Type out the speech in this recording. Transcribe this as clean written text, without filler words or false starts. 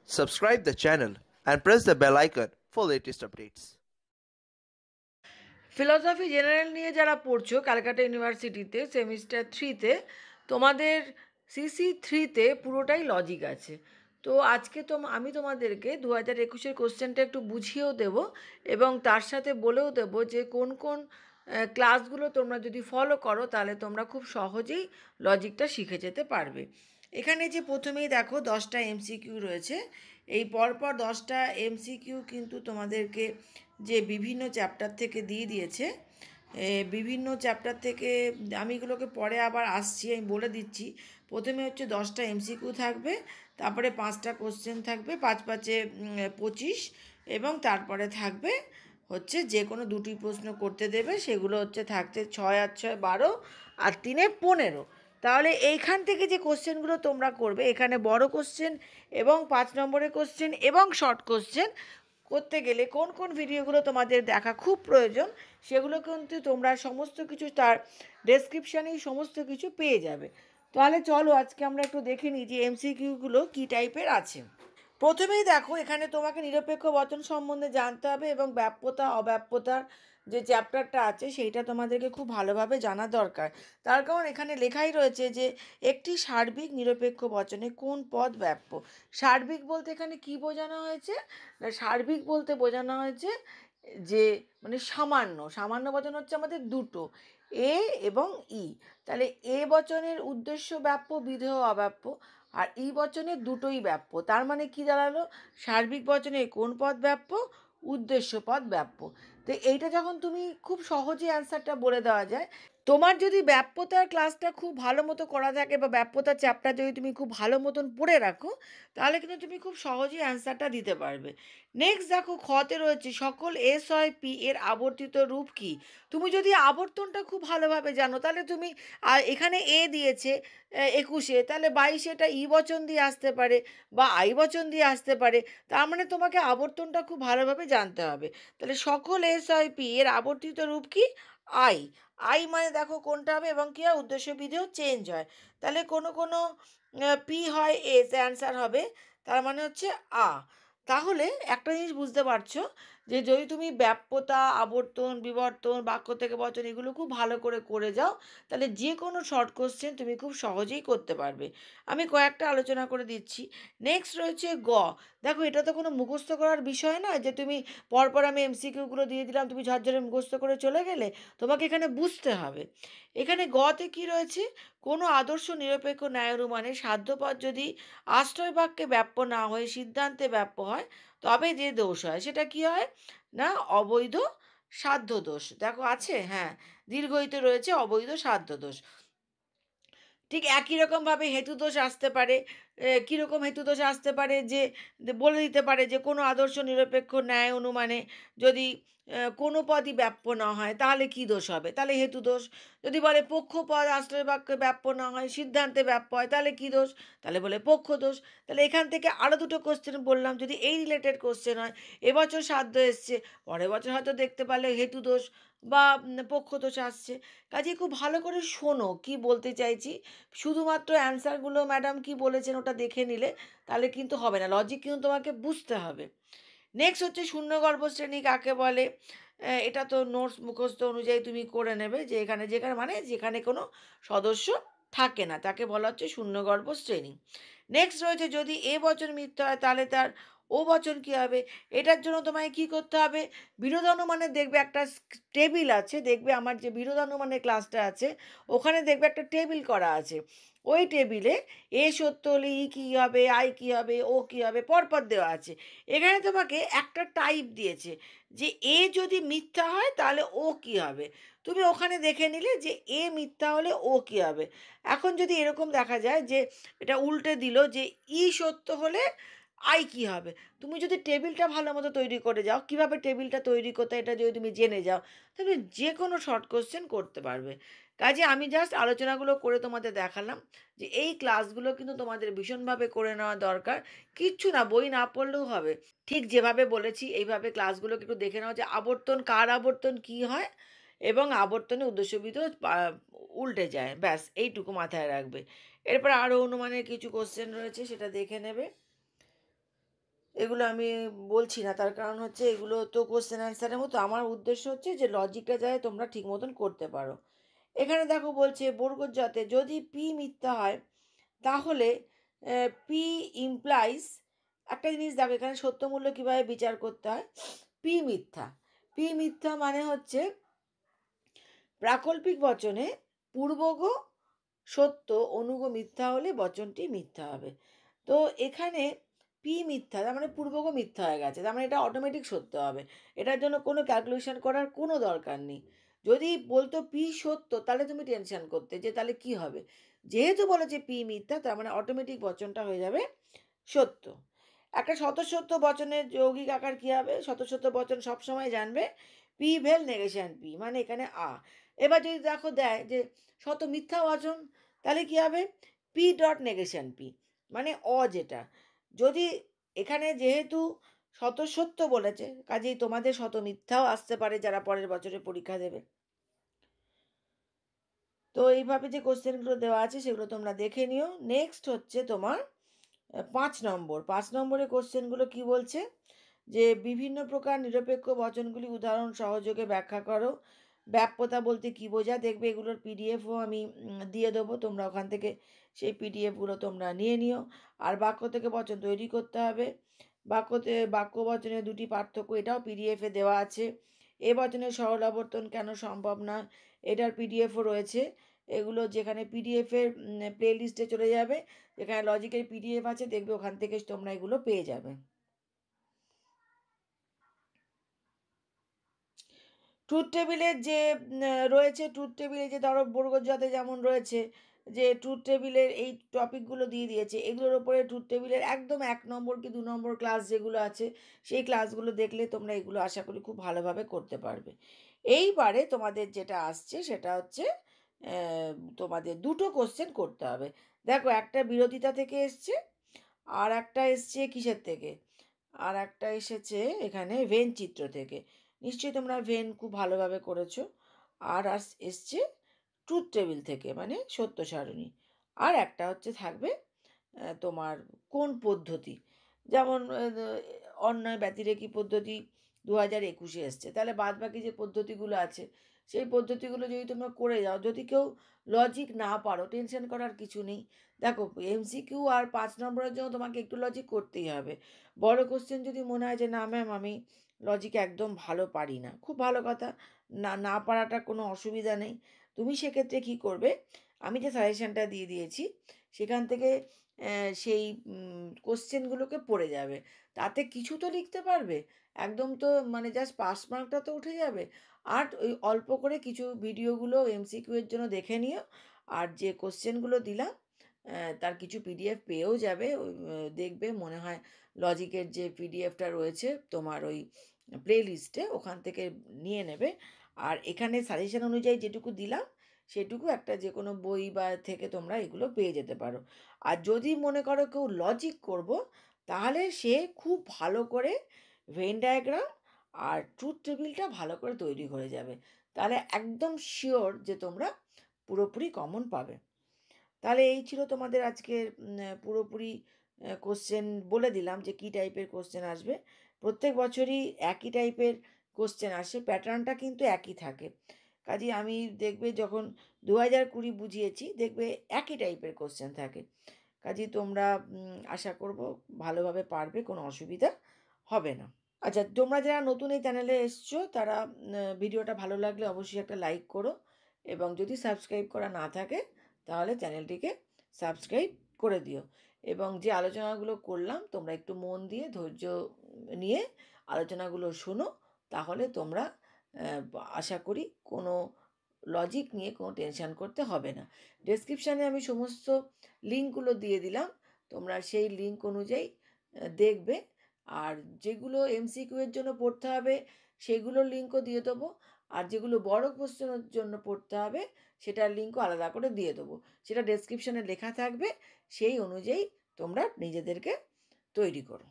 Subscribe the channel and press the bell icon for latest updates. Philosophy general নিয়ে যারা পড়ছো ক্যালকাটা ইউনিভার্সিটিতে semester 3-তে তোমাদের cc3-তে পুরোটাই লজিক আছে। তো আজকে আমি তোমাদেরকে 2021-এর কোশ্চেনটা একটু বুঝিয়েও দেবো এবং তার সাথে বলেও দেবো যে কোন কোন ক্লাসগুলো তোমরা যদি ফলো করো তাহলে তোমরা খুব সহজেই লজিকটা শিখে যেতে পারবে। এখানে যে প্রথমেই দেখো 10টা এমসিকিউ রয়েছে, এই পরপর 10টা এমসিকিউ কিন্তু তোমাদেরকে যে বিভিন্ন চ্যাপ্টার থেকে দিয়ে দিয়েছে। বিভিন্ন চ্যাপ্টার থেকে আমি এগুলোকে পরে আবার আসছি, আমি বলে দিচ্ছি। প্রথমে হচ্ছে 10টা এমসিকিউ থাকবে, তারপরে 5টা কোশ্চেন থাকবে, 5 5 25, এবং তারপরে থাকবে হচ্ছে যে কোনো দুটি প্রশ্ন করতে দেবে, সেগুলো হচ্ছে থাকতে 6 আর 6 12 আর 3 15। তাহলে এইখান থেকে যে কোশ্চেনগুলো তোমরা করবে, এখানে বড় কোশ্চেন এবং 5 নম্বরের কোশ্চেন এবং শর্ট কোশ্চেন করতে গেলে কোন কোন ভিডিওগুলো তোমাদের দেখা খুব প্রয়োজন সেগুলো কিন্তু তোমরা সমস্ত কিছু তার ডেসক্রিপশানেই সমস্ত কিছু পেয়ে যাবে। তাহলে চলো আজকে আমরা একটু দেখে নিই যে এমসিকিউগুলো কী টাইপের আছে। প্রথমেই দেখো, এখানে তোমাকে নিরপেক্ষ বচন সম্বন্ধে জানতে হবে এবং ব্যাপ্যতা অব্যাপ্যতার যে চ্যাপ্টারটা আছে সেইটা তোমাদেরকে খুব ভালোভাবে জানা দরকার। তার কারণ এখানে লেখাই রয়েছে যে একটি সার্বিক নিরপেক্ষ বচনে কোন পদ ব্যাপ্য। সার্বিক বলতে এখানে কি বোঝানো হয়েছে না, সার্বিক বলতে বোঝানো হয়েছে যে মানে সামান্য সামান্য বচন হচ্ছে আমাদের দুটো, এ এবং ই। তাহলে এ বচনের উদ্দেশ্য ব্যাপ্য, বিধেয় অব্যাপ্য, আর ই বচনের দুটোই ব্যাপ্য। তার মানে কি দাঁড়ালো, সার্বিক বচনে কোন পদ ব্যাপ্য, উদ্দেশ্য পদ ব্যাপ্য। তো এইটা যখন তুমি খুব সহজে অ্যান্সারটা বলে দেওয়া যায়। তোমার যদি ব্যাপ্যতার ক্লাসটা খুব ভালো মতো করা থাকে বা ব্যাপ্যতার চ্যাপ্টার যদি তুমি খুব ভালো মতন পড়ে রাখো, তাহলে কিন্তু তুমি খুব সহজেই অ্যান্সারটা দিতে পারবে। নেক্সট দেখো, খতে রয়েছে সকল এস হয় পি এর আবর্তিত রূপ কি। তুমি যদি আবর্তনটা খুব ভালোভাবে জানো তাহলে তুমি এখানে এ দিয়েছে 21-এ, তাহলে 22 এটা ই বচন দিয়ে আসতে পারে বা আই বচন দিয়ে আসতে পারে। তার মানে তোমাকে আবর্তনটা খুব ভালোভাবে জানতে হবে। তাহলে সকল এস হয় পি এর আবর্তিত রূপ কি, আই। আই মানে দেখো কোনটা হবে এবং কি হয়, উদ্দেশ্য বিধেয় চেঞ্জ হয়। তাহলে কোনো কোনো পি হয় এস, অ্যান্সার হবে তার মানে হচ্ছে আ। তাহলে একটা জিনিস বুঝতে পারছো যে যদি তুমি ব্যাপ্যতা, আবর্তন, বিবর্তন, বাক্য থেকে বচন এগুলো খুব ভালো করে করে যাও, তাহলে যে কোনো শর্ট কোশ্চেন তুমি খুব সহজেই করতে পারবে। আমি কয়েকটা আলোচনা করে দিচ্ছি। নেক্সট রয়েছে গ। দেখো, এটা তো কোনো মুখস্থ করার বিষয় নয় যে তুমি পরপর আমি এমসিকিউগুলো দিয়ে দিলাম, তুমি ঝরঝরে মুখস্থ করে চলে গেলে। তোমাকে এখানে বুঝতে হবে। এখানে গতে কি রয়েছে, কোনো আদর্শ নিরপেক্ষ ন্যায় অনুমানে সাধ্যপদ যদি আশ্রয় বাক্যে ব্যাপ্য না হয়ে সিদ্ধান্তে ব্যাপ্য হয় তবে যে দোষ হয় সেটা কি হয় না, অবৈধ সাধ্য দোষ। দেখো আছে, হ্যাঁ, দীর্ঘইতে রয়েছে অবৈধ সাধ্য দোষ। ঠিক একই রকমভাবে হেতুদোষ আসতে পারে। কীরকম হেতুদোষ আসতে পারে যে বলে দিতে পারে যে কোনো আদর্শ নিরপেক্ষ ন্যায় অনুমানে যদি কোনো পদই ব্যাপ্য না হয় তাহলে কি দোষ হবে, তাহলে হেতুদোষ। যদি বলে পক্ষপদ আশ্রয় বাক্যে ব্যাপ্য না হয় সিদ্ধান্তে ব্যাপ্য হয় তাহলে কি দোষ, তাহলে বলে পক্ষ দোষ। তাহলে এখান থেকে আরও দুটো কোশ্চেন বললাম, যদি এই রিলেটেড কোশ্চেন হয়, এবছর সাধ্য এসছে, পরের বছর হয়তো দেখতে পারলে হেতুদোষ বা পক্ষদোষ আসছে। কাজে খুব ভালো করে শোনো কি বলতে চাইছি। শুধুমাত্র অ্যান্সারগুলো ম্যাডাম কি বলেছেন ওটা দেখে নিলে তাহলে কিন্তু হবে না, লজিক কিন্তু তোমাকে বুঝতে হবে। নেক্সট হচ্ছে শূন্যগর্ভ শ্রেণী কাকে বলে। এটা তো নোটস মুখস্থ অনুযায়ী তুমি করে নেবে যে এখানে যেখানে মানে যেখানে কোনো সদস্য থাকে না তাকে বলা হচ্ছে শূন্যগর্ভ শ্রেণী। নেক্সট রয়েছে যদি এ বচন মিথ্যা হয় তাহলে তার ও বচন কী হবে। এটার জন্য তোমায় কী করতে হবে, বিরোধানুমানের দেখবে একটা টেবিল আছে, দেখবে আমার যে বিরোধানুমানের ক্লাসটা আছে ওখানে দেখবে একটা টেবিল করা আছে। ওই টেবিলে এ সত্য হলে ই কী হবে, আই কী হবে, ও কী হবে পরপর দেওয়া আছে। এখানে তোমাকে একটা টাইপ দিয়েছে যে এ যদি মিথ্যা হয় তাহলে ও কী হবে। তুমি ওখানে দেখে নিলে যে এ মিথ্যা হলে ও কী হবে। এখন যদি এরকম দেখা যায় যে এটা উল্টে দিল যে ই সত্য হলে আই কী হবে, তুমি যদি টেবিলটা ভালো মতো তৈরি করে যাও, কিভাবে টেবিলটা তৈরি করতে এটা যদি তুমি জেনে যাও, তাহলে যে কোনো শর্ট কোশ্চেন করতে পারবে। কাজে আমি জাস্ট আলোচনাগুলো করে তোমাদের দেখালাম যে এই ক্লাসগুলো কিন্তু তোমাদের ভীষণভাবে করে নেওয়া দরকার। কিচ্ছু না, বই না পড়লেও হবে। ঠিক যেভাবে বলেছি এইভাবে ক্লাসগুলোকে একটু দেখে নাও যে আবর্তন কার আবর্তন কী হয় এবং আবর্তনে উদ্দেশ্যবিধ উল্টে যায়, ব্যাস এইটুকু মাথায় রাখবে। এরপর আরও অনুমানের কিছু কোশ্চেন রয়েছে সেটা দেখে নেবে। এগুলো আমি বলছি না, তার কারণ হচ্ছে এগুলো তো কোশ্চেন অ্যান্সারের মতো। আমার উদ্দেশ্য হচ্ছে যে লজিকটা যাতে তোমরা ঠিক মতন করতে পারো। এখানে দেখো বলছে বর্গজতে যদি পি মিথ্যা হয় তাহলে পি ইমপ্লাইজ, একটা জিনিস দেখো এখানে সত্যমূল্য কীভাবে বিচার করতে হয়। পি মিথ্যা, পি মিথ্যা মানে হচ্ছে প্রাকল্পিক বচনে পূর্বগ সত্য অনুগ মিথ্যা হলে বচনটি মিথ্যা হবে। তো এখানে পি মিথ্যা, তার মানে পূর্বগ মিথ্যা হয়ে গেছে, তার মানে এটা অটোমেটিক সত্য হবে। এটার জন্য কোনো ক্যালকুলেশন করার কোনো দরকার নেই। যদি বলতো পি সত্য তাহলে তুমি টেনশন করতে যে তাহলে কি হবে। যেহেতু বলেছে পি মিথ্যা, তার মানে অটোমেটিক বচনটা হয়ে যাবে সত্য। একটা স্বতঃসত্য বচনের যৌগিক আকার কী হবে? স্বতঃসত্য বচন সবসময় জানবে পি ভেল নেগেশন পি, মানে এখানে আ। এবার যদি দেখো দেয় যে শত মিথ্যা বচন, তাহলে কী হবে? পি ডট নেগেশন পি, মানে অ যেটা। যদি এখানে যেহেতু স্বতঃসত্য বলেছে, কাজেই তোমাদের শত মিথ্যাও আসতে পারে যারা পরের বছরে পরীক্ষা দেবে। তো এইভাবে যে কোশ্চেনগুলো দেওয়া আছে সেগুলো তোমরা দেখে নিও। নেক্সট হচ্ছে তোমার 5 নম্বর। 5 নম্বরের কোশ্চেনগুলো কি বলছে যে বিভিন্ন প্রকার নিরপেক্ষ বচনগুলি উদাহরণ সহযোগে ব্যাখ্যা করো। ব্যাপ্যতা বলতে কি বোঝায় দেখবে, এগুলোর পিডিএফও আমি দিয়ে দেবো, তোমরা ওখান থেকে সেই পিডিএফগুলো তোমরা নিয়ে নিও। আর বাক্য থেকে বচন তৈরি করতে হবে। বাক্য বচনের দুটি পার্থক্য, এটাও পিডিএফে দেওয়া আছে। এ বচনের সরল আবর্তন কেন সম্ভব না, এটার পিডিএফও রয়েছে। এগুলো যেখানে পিডিএফের প্লে লিস্টে চলে যাবে, যেখানে লজিকের পিডিএফ আছে দেখবে, ওখান থেকে তোমরা এগুলো পেয়ে যাবে। ট্রুথ টেবিলের যে রয়েছে, ট্রুথ টেবিলে যে ধরো বর্গজতে যেমন রয়েছে যে ট্রুথ টেবিলের এই টপিকগুলো দিয়ে দিয়েছে, এগুলোর ওপরে ট্রুথ টেবিলের একদম 1 নম্বর কি 2 নম্বর ক্লাস যেগুলো আছে সেই ক্লাসগুলো দেখলে তোমরা এগুলো আশা করি খুব ভালোভাবে করতে পারবে। এইবারে তোমাদের যেটা আসছে সেটা হচ্ছে তোমাদের দুটো কোশ্চেন করতে হবে। দেখো একটা বিরোধিতা থেকে এসছে, আর একটা এসছে কিসের থেকে, আর একটা এসেছে এখানে ভেন চিত্র থেকে। নিশ্চয়ই তোমরা ভেন খুব ভালোভাবে করেছো। আর এসছে ট্রুথ টেবিল থেকে, মানে সত্য সারণী। আর একটা হচ্ছে থাকবে তোমার কোন পদ্ধতি, যেমন অন্যায় ব্যতিরেকি পদ্ধতি 2021-এ এসছে। তাহলে বাদবাকি যে পদ্ধতিগুলো আছে সেই পদ্ধতিগুলো যদি তোমরা করে যাও, যদি কেউ লজিক না পারো টেনশন করার কিছু নেই। দেখো এমসিকিউ আর 5 নম্বরের জন্য তোমাকে একটু লজিক করতেই হবে। বড় কোশ্চেন যদি মনে হয় যে না ম্যাম আমি লজিক একদম ভালো পারি না, খুব ভালো কথা, না না পারাটা কোনো অসুবিধা নেই। তুমি সেক্ষেত্রে কী করবে, আমি যে সাজেশানটা দিয়ে দিয়েছি সেখান থেকে সেই কোশ্চেনগুলোকে পড়ে যাবে, তাতে কিছু তো লিখতে পারবে। একদম তো মানে জাস্ট পাস মার্কটা তো উঠে যাবে। আর ওই অল্প করে কিছু ভিডিওগুলো এমসিকিউ এর জন্য দেখে নিও। আর যে কোশ্চেনগুলো দিলাম তার কিছু পিডিএফ পেয়েও যাবে। দেখবে মনে হয় লজিকের যে পিডিএফটা রয়েছে তোমার ওই প্লে লিস্টে, ওখান থেকে নিয়ে নেবে। আর এখানে সাজেশন অনুযায়ী যেটুকু দিলাম সেটুকু একটা যে কোনো বই বা থেকে তোমরা এগুলো পেয়ে যেতে পারো। আর যদি মনে করো কেউ লজিক করব, তাহলে সে খুব ভালো করে ভেন ডায়াগ্রাম আর ট্রুথ টেবিলটা ভালো করে তৈরি হয়ে যাবে, তাহলে একদম শিওর যে তোমরা পুরোপুরি কমন পাবে। তাহলে এই ছিল তোমাদের আজকের পুরোপুরি কোশ্চেন বলে দিলাম যে কী টাইপের কোশ্চেন আসবে। প্রত্যেক বছরই একই টাইপের কোশ্চেন আসে, প্যাটার্নটা কিন্তু একই থাকে। কাজেই আমি দেখবে যখন 2020 বুঝিয়েছি দেখবে একই টাইপের কোশ্চেন থাকে। কাজেই তোমরা আশা করব ভালোভাবে পারবে, কোনো অসুবিধা হবে না। আচ্ছা, তোমরা যারা নতুন এই চ্যানেলে এসছো তারা ভিডিওটা ভালো লাগলে অবশ্যই একটা লাইক করো, এবং যদি সাবস্ক্রাইব করা না থাকে তাহলে চ্যানেলটিকে সাবস্ক্রাইব করে দিও। এবং যে আলোচনাগুলো করলাম তোমরা একটু মন দিয়ে ধৈর্য নিয়ে আলোচনাগুলো শোনো, তাহলে তোমরা আশা করি কোনো লজিক নিয়ে কোনো টেনশন করতে হবে না। ডেসক্রিপশানে আমি সমস্ত লিঙ্কগুলো দিয়ে দিলাম, তোমরা সেই লিঙ্ক অনুযায়ী দেখবে। আর যেগুলো এমসিকিউ এর জন্য পড়তে হবে সেগুলোর লিঙ্কও দিয়ে দেবো। আর যেগুলো বড় কোশ্চেনের জন্য পড়তে হবে সেটার লিঙ্কও আলাদা করে দিয়ে দেবো, সেটা ডেসক্রিপশানে লেখা থাকবে। সেই অনুযায়ী তোমরা নিজেদেরকে তৈরি করো।